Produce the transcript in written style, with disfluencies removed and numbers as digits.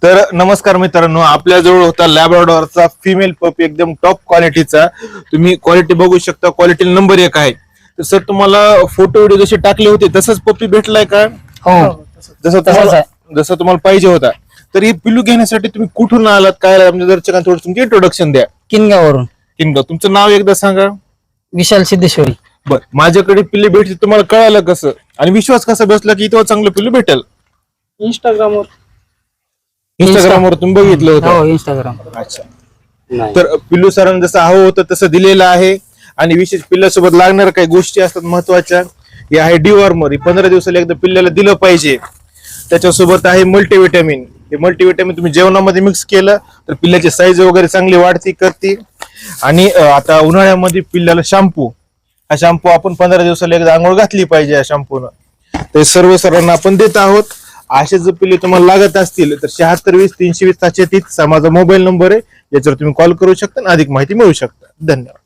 तर नमस्कार मित्रांनो, आपल्याजवळ होता लॅब्राडॉरचा फिमेल पपी, एकदम टॉप क्वालिटीचा. तुम्ही क्वालिटी बघू शकता, क्वालिटी नंबर 1 आहे. तर सर, तुम्हाला फोटो व्हिडिओ जसे टाकले होते तसंच पपी भेटलाय का? हो, जसं तुम्हाला पाहिजे होता. तर ही पिल्लू घेण्यासाठी तुम्ही कुठून आलात, काय आलात? म्हणजे दर्शकांना थोडं तुमची इंट्रोडक्शन द्या. किनगावरून किनगाव. तुमचं नाव एकदा सांगा. विशाल सिद्धेश्वरी. बर, माझ्याकडे पिल्ले भेटली, तुम्हाला कळालं कसं आणि विश्वास कसा बसला की इथं चांगलं पिल्लू भेटेल? इंस्टाग्रामवर तुम्ही बघितलं होतं? हो, इंस्टाग्राम. अच्छा. तर पिल्लू सरांना जसं हवं होतं तसं दिलेलं आहे. आणि विशेष पिल्लासोबत लागणाऱ्या काही गोष्टी असतात महत्वाच्या. हे आहे डिवॉर्मर, 15 दिवसाला एकदा पिल्ल्याला दिलं पाहिजे. त्याच्यासोबत आहे मल्टीव्हिटॅमिन. हे मल्टीव्हिटॅमिन तुम्ही जेवणामध्ये मिक्स केलं तर पिल्ल्याची साईज वगैरे चांगली वाढती करते. आणि आता उन्हाळ्यामध्ये पिल्ल्याला शॅम्पू, हा शॅम्पू आपण 15 दिवसाला एकदा आंघोळ घातली पाहिजे या शॅम्पूनं. ते सर्व सरांना आपण देत आहोत. असे जर पिल्ले तुम्हाला लागत असतील तर 7620 320 730 माझा मोबाईल नंबर आहे, याच्यावर तुम्ही कॉल करू शकता आणि अधिक माहिती मिळू शकता. धन्यवाद.